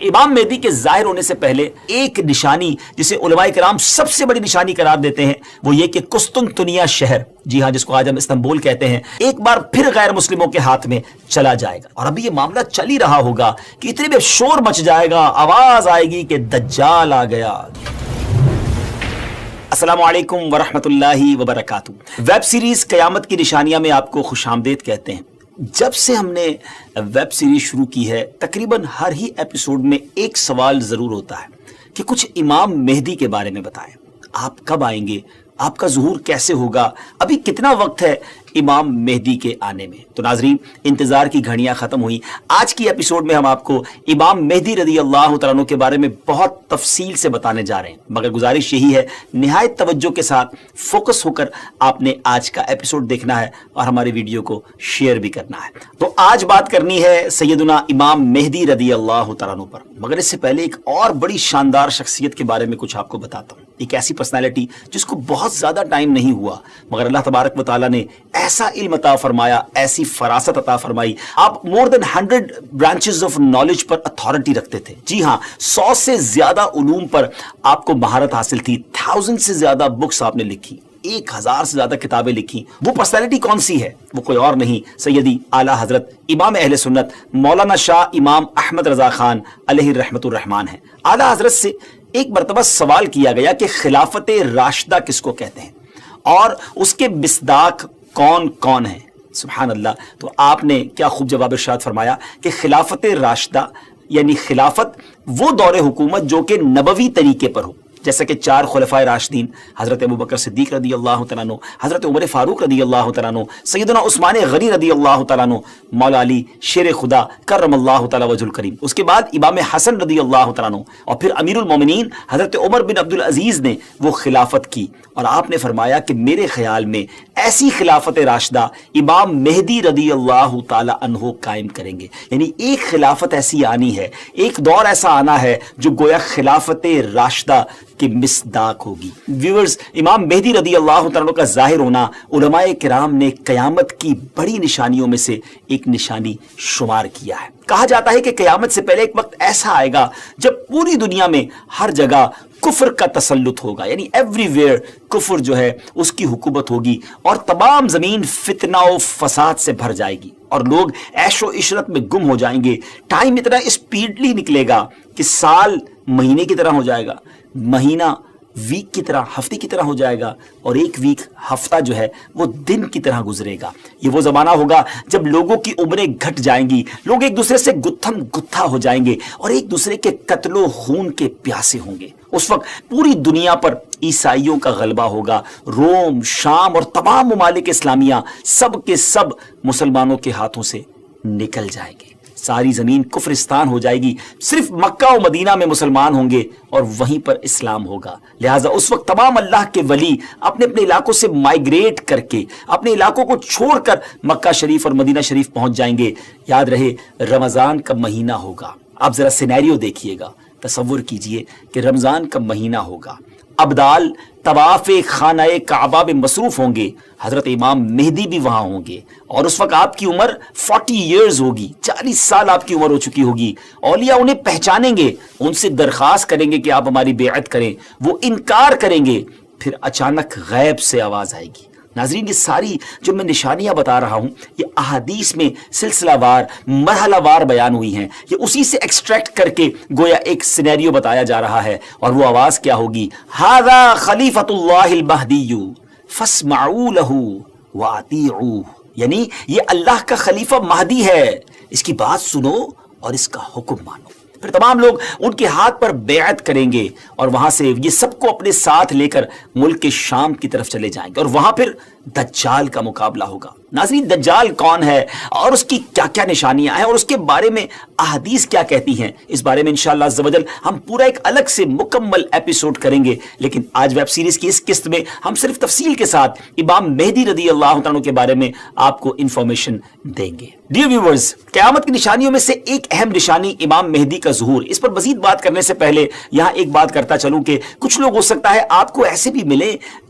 امام مہدی کے ظاہر ہونے سے پہلے ایک نشانی جسے علماء کرام سب سے بڑی نشانی قرار دیتے ہیں وہ یہ کہ قسطنطنیہ شہر، جی ہاں، جس کو آج ہم استنبول کہتے ہیں، ایک بار پھر غیر مسلموں کے ہاتھ میں چلا جائے گا۔ اور ابھی یہ معاملہ چل ہی رہا ہوگا کہ اتنے میں شور مچ جائے گا، آواز آئے گی کہ دجال آ گیا۔ السلام علیکم ورحمۃ اللہ وبرکاتہ۔ ویب سیریز قیامت کی نشانیاں میں آپ کو خوش آمدید کہتے ہیں۔ جب سے ہم نے ویب سیریز شروع کی ہے تقریباً ہر ہی ایپیسوڈ میں ایک سوال ضرور ہوتا ہے کہ کچھ امام مہدی کے بارے میں بتائیں، آپ کب آئیں گے، آپ کا ظہور کیسے ہوگا، ابھی کتنا وقت ہے امام مہدی کے آنے میں۔ تو ناظرین، انتظار کی گھڑیاں ختم ہوئی۔ آج کی ایپیسوڈ میں ہم آپ کو امام مہدی رضی اللہ تعالیٰ عنہ کے بارے میں بہت تفصیل سے بتانے جا رہے ہیں، مگر گزارش یہی ہے نہایت توجہ کے ساتھ فوکس ہو کر آپ نے آج کا ایپیسوڈ دیکھنا ہے اور ہماری ویڈیو کو شیئر بھی کرنا ہے۔ تو آج بات کرنی ہے سیدنا امام مہدی رضی اللہ تعالیٰ عنہ پر، مگر اس سے پہلے ایک اور بڑی شاندار شخصیت کے بارے میں کچھ آپ کو بتاتا ہوں۔ ایک ایسی پرسنالٹی جس کو بہت زیادہ ٹائم نہیں ہوا مگر اللہ تبارک و تعالیٰ نے ایسا علم عطا فرمایا، ایسی فراست عطا فرمائی، آپ مور دین 100 branches of knowledge per authority رکھتے تھے۔ جی ہاں، 100 سے زیادہ علوم پر آپ کو مہارت حاصل تھی، 1000 سے زیادہ بکس آپ نے لکھی، 1000 سے زیادہ کتابیں لکھی۔ وہ پرسنالٹی کون سی ہے؟ وہ کوئی اور نہیں، سیدی اعلیٰ حضرت امام اہل سنت مولانا شاہ امام احمد رضا خان علیہ رحمت الرحمان ہیں۔ اعلیٰ حضرت سے ایک مرتبہ سوال کیا گیا کہ خلافت راشدہ کس کو کہتے ہیں اور اس کے مصداق کون کون ہیں؟ سبحان اللہ۔ تو آپ نے کیا خوب جواب ارشاد فرمایا کہ خلافت راشدہ یعنی خلافت وہ دور حکومت جو کہ نبوی طریقے پر ہو، جیسا کہ 4 خلفائے راشدین حضرت ابوبکر صدیق رضی اللہ تعالیٰ عنہ، حضرت عمر فاروق رضی اللہ تعالیٰ عنہ، سیدنا عثمان غنی رضی اللہ تعالیٰ عنہ، مولا علی شیر خدا کرم اللہ تعالیٰ وجہ الکریم، اس کے بعد امام حسن رضی اللہ تعالیٰ عنہ، اور پھر امیر المومنین حضرت عمر بن عبد العزیز نے وہ خلافت کی۔ اور آپ نے فرمایا کہ میرے خیال میں ایسی خلافت راشدہ امام مہدی رضی اللہ تعالیٰ عنہ قائم کریں گے، یعنی ایک خلافت ایسی آنی ہے، ایک دور ایسا آنا ہے جو گویا خلافت راشدہ کے مصداق ہوگی۔ ویورز، امام مہدی رضی اللہ تعالیٰ کا ظاہر ہونا علماء کرام نے قیامت کی بڑی نشانیوں میں سے ایک نشانی شمار کیا ہے۔ کہا جاتا ہے کہ قیامت سے پہلے ایک وقت ایسا آئے گا جب پوری دنیا میں ہر جگہ کفر کا تسلط ہوگا، یعنی ایوری ویئر کفر جو ہے اس کی حکومت ہوگی اور تمام زمین فتنہ و فساد سے بھر جائے گی اور لوگ عیش و عشرت میں گم ہو جائیں گے۔ ٹائم اتنا اسپیڈلی نکلے گا کہ سال مہینے کی طرح ہو جائے گا، مہینہ ویک کی طرح، ہفتے کی طرح ہو جائے گا، اور ایک ویک ہفتہ جو ہے وہ دن کی طرح گزرے گا۔ یہ وہ زمانہ ہوگا جب لوگوں کی عمریں گھٹ جائیں گی، لوگ ایک دوسرے سے گتھم گتھا ہو جائیں گے اور ایک دوسرے کے قتل و خون کے پیاسے ہوں گے۔ اس وقت پوری دنیا پر عیسائیوں کا غلبہ ہوگا، روم، شام اور تمام ممالک اسلامیہ سب کے سب مسلمانوں کے ہاتھوں سے نکل جائیں گے، ساری زمین کفرستان ہو جائے گی، صرف مکہ و مدینہ میں مسلمان ہوں گے اور وہیں پر اسلام ہوگا۔ لہٰذا اس وقت تمام اللہ کے ولی اپنے اپنے علاقوں سے مائیگریٹ کر کے اپنے علاقوں کو چھوڑ کر مکہ شریف اور مدینہ شریف پہنچ جائیں گے۔ یاد رہے رمضان کا مہینہ ہوگا، آپ ذرا سینیریو دیکھیے گا، تصور کیجئے کہ رمضان کا مہینہ ہوگا، ابدال طواف خانہ کعبہ میں مصروف ہوں گے، حضرت امام مہدی بھی وہاں ہوں گے، اور اس وقت آپ کی عمر 40 ایئرز ہوگی، 40 سال آپ کی عمر ہو چکی ہوگی۔ اولیاء انہیں پہچانیں گے، ان سے درخواست کریں گے کہ آپ ہماری بیعت کریں، وہ انکار کریں گے، پھر اچانک غیب سے آواز آئے گی۔ ناظرین، یہ ساری جو میں نشانیاں بتا رہا ہوں یہ احادیث میں سلسلہ وار مرحلہ وار بیان ہوئی ہیں، یہ اسی سے ایکسٹریکٹ کر کے گویا ایک سینیریو بتایا جا رہا ہے۔ اور وہ آواز کیا ہوگی؟ ھذا خلیفۃ اللہ المہدی فاسمعوا لہ واطیعوہ، یعنی یہ اللہ کا خلیفہ مہدی ہے، اس کی بات سنو اور اس کا حکم مانو۔ پھر تمام لوگ ان کے ہاتھ پر بیعت کریں گے اور وہاں سے یہ سب کو اپنے ساتھ لے کر ملک کے شام کی طرف چلے جائیں گے اور وہاں پھر دجال کا مقابلہ ہوگا۔ ناظرین، دجال کون ہے اور اس کی کیا کیا نشانیاں ہیں اور اس کے بارے میں احادیث کیا کہتی ہیں، اس بارے میں انشاءاللہ عز و جل ہم پورا ایک الگ سے مکمل ایپیسوڈ کریں گے، لیکن آج ویب سیریز کی اس قسط میں ہم صرف تفصیل کے ساتھ امام مہدی رضی اللہ تعالیٰ کے بارے میں آپ کو انفارمیشن دیں گے۔ ڈیئر ویورز، قیامت کی نشانیوں میں سے ایک اہم نشانی امام مہدی کا ظہور۔ اس پر مزید بات کرنے سے پہلے یہاں ایک بات کرتا چلوں کہ کچھ لوگ ہو سکتا ہے آپ کو ایسے بھی ملے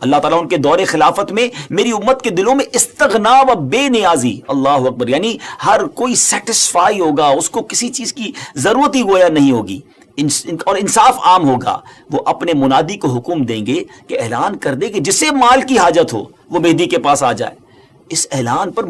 اللہ تعالیٰ ان کے دور خلافت میں میری امت کے دلوں میں استغنا و بے نیازی، اللہ اکبر، یعنی ہر کوئی سیٹسفائی ہوگا، اس کو کسی چیز کی ضرورت ہی گویا نہیں ہوگی، اور انصاف عام ہوگا۔ وہ اپنے منادی کو حکم دیں گے کہ اعلان کر دے کہ جسے مال کی حاجت ہو وہ مہدی کے پاس آ جائے۔ اس اعلان پر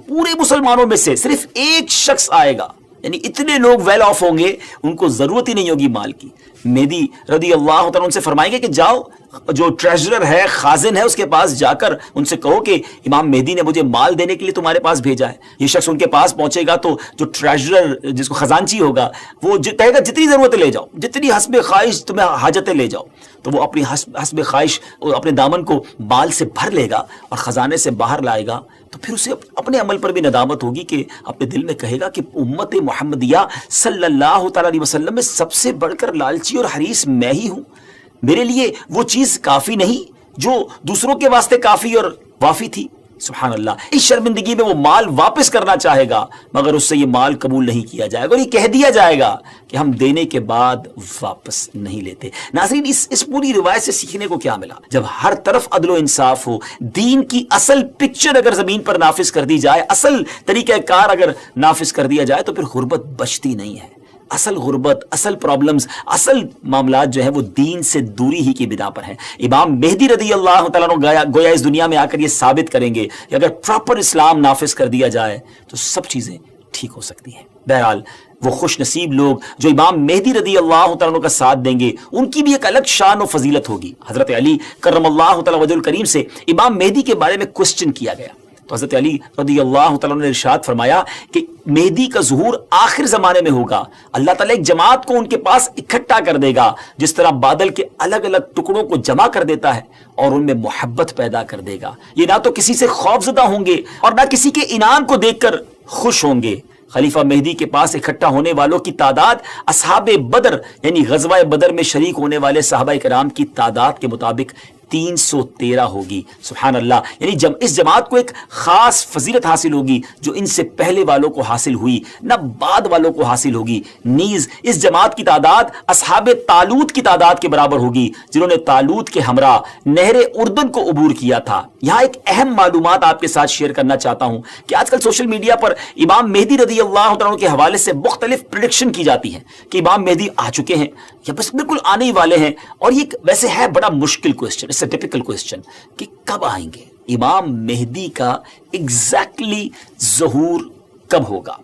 پورے مسلمانوں میں سے صرف ایک شخص آئے گا، یعنی اتنے لوگ ویل آف ہوں گے ان کو ضرورت ہی نہیں ہوگی مال کی۔ مہدی رضی اللہ تعالیٰ ان سے فرمائیں گے کہ جاؤ، جو ٹریجرر ہے، خازن ہے، اس کے پاس جا کر ان سے کہو کہ امام مہدی نے مجھے مال دینے کے لیے تمہارے پاس بھیجا ہے۔ یہ شخص ان کے پاس پہنچے گا تو جو ٹریجرر، جس کو خزانچی ہوگا، وہ کہے گا جتنی ضرورتیں لے جاؤ، جتنی حسب خواہش تمہیں حاجتیں لے جاؤ۔ تو وہ اپنی حسب خواہش اپنے دامن کو مال سے بھر لے گا اور خزانے سے باہر لائے گا۔ تو پھر اسے اپنے عمل پر بھی ندامت ہوگی کہ اپنے دل میں کہے گا کہ امت محمدیہ صلی اللہ تعالی علیہ وسلم میں سب سے بڑھ کر لالچی اور حریص میں ہی ہوں۔ میرے لیے وہ چیز کافی نہیں جو دوسروں کے واسطے کافی اور وافی تھی۔ سبحان اللہ۔ اس شرمندگی میں وہ مال واپس کرنا چاہے گا، مگر اس سے یہ مال قبول نہیں کیا جائے گا اور یہ کہہ دیا جائے گا کہ ہم دینے کے بعد واپس نہیں لیتے۔ ناظرین، اس پوری روایت سے سیکھنے کو کیا ملا؟ جب ہر طرف عدل و انصاف ہو، دین کی اصل پکچر اگر زمین پر نافذ کر دی جائے، اصل طریقہ کار اگر نافذ کر دیا جائے، تو پھر غربت بچتی نہیں ہے۔ اصل غربت، اصل پرابلمز، اصل معاملات جو ہیں وہ دین سے دوری ہی کی بنا پر ہیں۔ امام مہدی رضی اللہ تعالیٰ عنہ گویا اس دنیا میں آ کر یہ ثابت کریں گے کہ اگر پراپر اسلام نافذ کر دیا جائے تو سب چیزیں ٹھیک ہو سکتی ہیں۔ بہرحال وہ خوش نصیب لوگ جو امام مہدی رضی اللہ تعالیٰ عنہ کا ساتھ دیں گے، ان کی بھی ایک الگ شان و فضیلت ہوگی۔ حضرت علی کرم اللہ تعالیٰ وجہ الکریم سے امام مہدی کے بارے میں کوسچن کیا گیا تو حضرت علی رضی اللہ تعالیٰ نے ارشاد فرمایا کہ مہدی کا ظہور آخر زمانے میں ہوگا۔ اللہ تعالیٰ ایک جماعت کو ان کے پاس اکٹھا کر دے گا، جس طرح بادل کے الگ الگ ٹکڑوں کو جمع کر دیتا ہے اور ان میں محبت پیدا کر دے گا۔ یہ نہ تو کسی سے خوفزدہ ہوں گے اور نہ کسی کے انعام کو دیکھ کر خوش ہوں گے۔ خلیفہ مہدی کے پاس اکٹھا ہونے والوں کی تعداد اصحاب بدر یعنی غزوہ بدر میں شریک ہونے والے صحابہ کرام کی تعداد کے مطابق 313 ہوگی۔ سبحان اللہ، یعنی اس جماعت کو ایک خاص فضیلت حاصل ہوگی جو ان سے پہلے والوں کو حاصل ہوئی نہ بعد والوں کو حاصل ہوگی۔ نیز اس جماعت کی تعداد اصحاب طالوت کی تعداد کے برابر ہوگی، جنہوں نے طالوت کے ہمراہ نہر اردن کو عبور کیا تھا۔ یہاں ایک اہم معلومات آپ کے ساتھ شیئر کرنا چاہتا ہوں کہ آج کل سوشل میڈیا پر امام مہدی رضی اللہ عنہ کے حوالے سے مختلف پریڈکشن کی جاتی ہیں کہ امام مہدی آ چکے ہیں یا بس بالکل آنے ہی والے ہیں، اور یہ ویسے ہے بڑا مشکل question, it's a typical question کہ کب آئیں گے امام مہدی کا ایگزیکٹلی ظہور کب ہوگا۔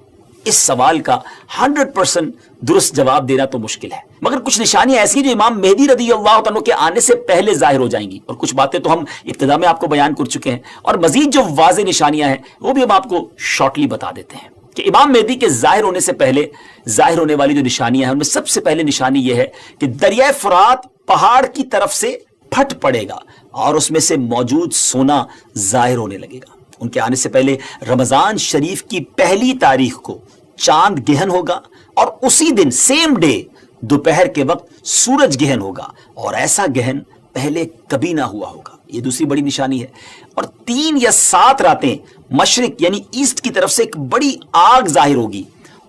اس سوال کا 100% درست جواب دینا تو مشکل ہے، مگر کچھ نشانیاں ایسی ہیں جو امام مہدی رضی اللہ عنہ کے آنے سے پہلے ظاہر ہو جائیں گی، اور کچھ باتیں تو ہم ابتدا میں آپ کو بیان کر چکے ہیں، اور مزید جو واضح نشانیاں ہیں وہ بھی ہم آپ کو شارٹلی بتا دیتے ہیں کہ امام مہدی کے ظاہر ہونے سے پہلے ظاہر ہونے والی جو نشانیاں ہیں ان میں سب سے پہلے نشانی یہ ہے کہ دریائے فرات پہاڑ کی طرف سے پھٹ پڑے گا اور اس میں سے موجود سونا ظاہر ہونے لگے گا۔ ان کے آنے سے پہلے رمضان شریف کی پہلی تاریخ کو چاند گہن ہوگا، اور اسی دن سیم ڈے دوپہر کے وقت سورج گہن ہوگا، اور ایسا گہن پہلے کبھی نہ ہوا ہوگا۔ یہ دوسری بڑی نشانی ہے۔ اور 3 یا 7 راتیں مشرق یعنی ایسٹ کی طرف سے ایک بڑی آگ ظاہر ہوگی،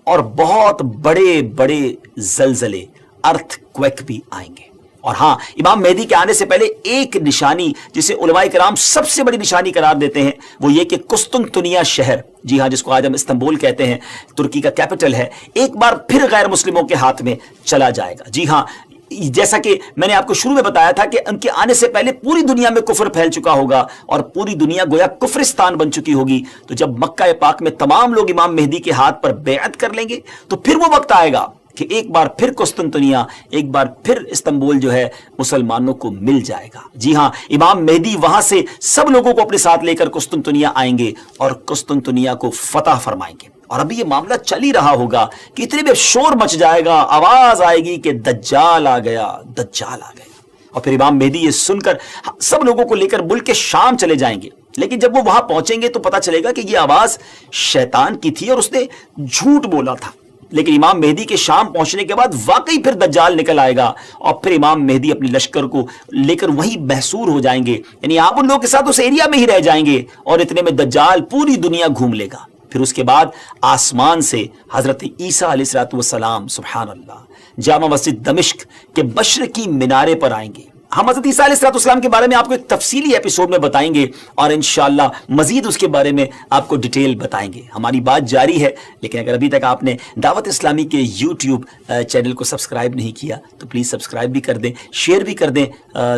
اور بہت بڑے بڑے زلزلے، ارتھ کویک بھی آئیں گے۔ اور ہاں، امام مہدی کے آنے سے پہلے ایک نشانی جسے علماء کرام سب سے بڑی نشانی قرار دیتے ہیں وہ یہ کہ قسطنطنیہ شہر، جی ہاں، جس کو آج ہم استنبول کہتے ہیں، ترکی کا کیپٹل ہے، ایک بار پھر غیر مسلموں کے ہاتھ میں چلا جائے گا۔ جی ہاں، جیسا کہ میں نے آپ کو شروع میں بتایا تھا کہ ان کے آنے سے پہلے پوری دنیا میں کفر پھیل چکا ہوگا اور پوری دنیا گویا کفرستان بن چکی ہوگی۔ تو جب مکہ پاک میں تمام لوگ امام مہدی کے ہاتھ پر بیعت کر لیں گے تو پھر وہ وقت آئے گا کہ ایک بار پھر قسطنطنیہ، ایک بار پھر استنبول جو ہے مسلمانوں کو مل جائے گا۔ جی ہاں، امام مہدی وہاں سے سب لوگوں کو اپنے ساتھ لے کر قسطنطنیہ آئیں گے اور قسطنطنیہ کو فتح فرمائیں گے۔ اور ابھی یہ معاملہ چل ہی رہا ہوگا کہ اتنے میں شور مچ جائے گا، آواز آئے گی کہ دجال آ گیا، دجال آ گیا، اور پھر امام مہدی یہ سن کر سب لوگوں کو لے کر ملک شام چلے جائیں گے۔ لیکن جب وہ وہاں پہنچیں گے تو پتہ چلے گا کہ یہ آواز شیطان کی تھی اور اس نے جھوٹ بولا تھا۔ لیکن امام مہدی کے شام پہنچنے کے بعد واقعی پھر دجال نکل آئے گا، اور پھر امام مہدی اپنی لشکر کو لے کر وہیں محصور ہو جائیں گے، یعنی آپ ان لوگوں کے ساتھ اس ایریا میں ہی رہ جائیں گے، اور اتنے میں دجال پوری دنیا گھوم لے گا۔ پھر اس کے بعد آسمان سے حضرت عیسیٰ علیہ السلام سبحان اللہ جامع مسجد دمشق کے مشرقی مینارے پر آئیں گے۔ ہم حضرت عیسیٰ علیہ السلام کے بارے میں آپ کو ایک تفصیلی ایپیسوڈ میں بتائیں گے اور انشاءاللہ مزید اس کے بارے میں آپ کو ڈیٹیل بتائیں گے. ہماری بات جاری ہے، لیکن اگر ابھی تک آپ نے دعوت اسلامی کے یوٹیوب چینل کو سبسکرائب نہیں کیا تو پلیز سبسکرائب بھی کر دیں، شیئر بھی کر دیں.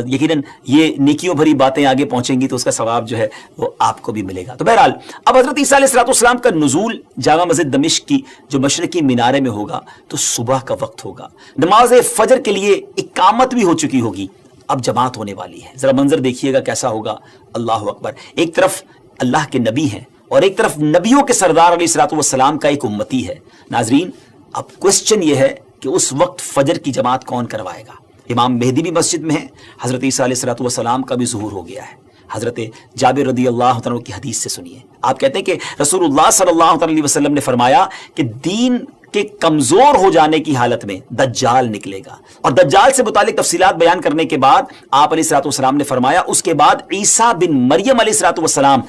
یقیناً یہ نیکیوں بھری باتیں آگے پہنچیں گی تو اس کا ثواب جو ہے وہ آپ کو بھی ملے گا. تو بہرحال اب حضرت عیسیٰ علیہ السلام کا نزول جامع مسجد دمشق کی جو مشرقی مینارے میں ہوگا تو صبح کا وقت ہوگا. نماز فجر کے لیے اقامت بھی ہو چکی ہوگی. اب جماعت ہونے والی ہے. ذرا منظر دیکھیے گا کیسا ہوگا. اللہ اکبر. ایک طرف اللہ کے نبی ہیں اور ایک طرف نبیوں کے سردار علیہ الصلوۃ والسلام کا ایک امتی ہے. ناظرین اب کوسچن یہ ہے کہ اس وقت فجر کی جماعت کون کروائے گا؟ امام مہدی بھی مسجد میں ہے. حضرت عیسیٰ علیہ الصلوۃ والسلام کا بھی ظہور ہو گیا ہے. حضرت جابر رضی اللہ عنہ کی حدیث سے سنیے. آپ کہتے ہیں کہ رسول اللہ صلی اللہ علیہ وسلم نے فرمایا کہ دین کے کمزور ہو جانے کی حالت میں دجال نکلے گا. اور دجال سے متعلق تفصیلات بیان کرنے کے بعد آپ علیہ الصلوۃ والسلام نے فرمایا اس کے بعد عیسیٰ بن مریم علیہ الصلوۃ والسلام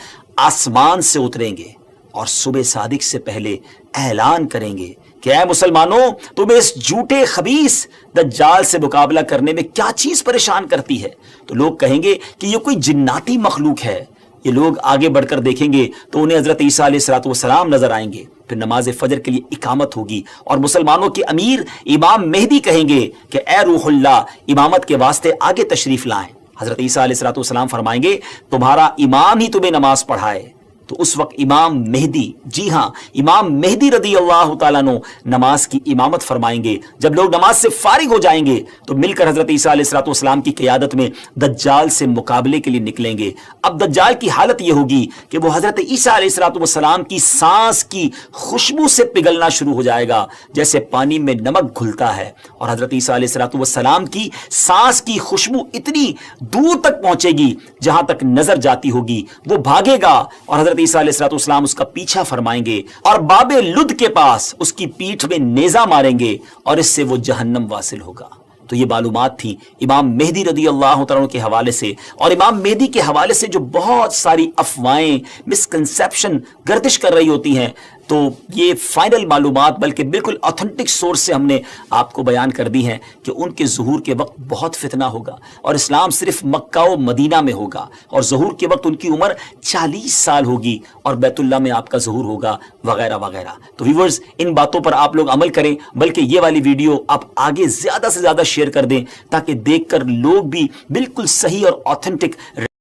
آسمان سے اتریں گے اور صبح صادق سے پہلے اعلان کریں گے کہ اے مسلمانوں، تمہیں اس جھوٹے خبیث دجال سے مقابلہ کرنے میں کیا چیز پریشان کرتی ہے؟ تو لوگ کہیں گے کہ یہ کوئی جناتی مخلوق ہے. یہ لوگ آگے بڑھ کر دیکھیں گے تو انہیں حضرت عیسیٰ علیہ الصلوۃ والسلام نظر آئیں گے. پھر نماز فجر کے لیے اقامت ہوگی اور مسلمانوں کے امیر امام مہدی کہیں گے کہ اے روح اللہ، امامت کے واسطے آگے تشریف لائیں. حضرت عیسیٰ علیہ الصلوۃ والسلام فرمائیں گے تمہارا امام ہی تمہیں نماز پڑھائے. تو اس وقت امام مہدی، جی ہاں امام مہدی رضی اللہ تعالیٰ عنہ نماز کی امامت فرمائیں گے. جب لوگ نماز سے فارغ ہو جائیں گے تو مل کر حضرت عیسیٰ علیہ الصلوۃ والسلام کی قیادت میں دجال سے مقابلے کے لیے نکلیں گے. اب دجال کی حالت یہ ہوگی کہ وہ حضرت عیسیٰ علیہ الصلوۃ والسلام کی سانس کی خوشبو سے پگھلنا شروع ہو جائے گا جیسے پانی میں نمک گھلتا ہے. اور حضرت عیسیٰ علیہ الصلوۃ والسلام کی سانس کی خوشبو اتنی دور تک پہنچے گی جہاں تک نظر جاتی ہوگی. وہ بھاگے گا اور حضرت عیسیٰ علیہ الصلوۃ والسلام اس کا پیچھا فرمائیں گے اور باب لد کے پاس اس کی پیٹھ میں نیزہ ماریں گے اور اس سے وہ جہنم واصل ہوگا. تو یہ معلومات تھی امام مہدی رضی اللہ عنہ کے حوالے سے. اور امام مہدی کے حوالے سے جو بہت ساری افواہیں، مسکنسیپشن گردش کر رہی ہوتی ہیں، تو یہ فائنل معلومات بلکہ بالکل اوتھنٹک سورس سے ہم نے آپ کو بیان کر دی ہیں کہ ان کے ظہور کے وقت بہت فتنہ ہوگا اور اسلام صرف مکہ و مدینہ میں ہوگا اور ظہور کے وقت ان کی عمر 40 سال ہوگی اور بیت اللہ میں آپ کا ظہور ہوگا وغیرہ وغیرہ. تو ویورز ان باتوں پر آپ لوگ عمل کریں، بلکہ یہ والی ویڈیو آپ آگے زیادہ سے زیادہ شیئر کر دیں تاکہ دیکھ کر لوگ بھی بالکل صحیح اور اوتھنٹک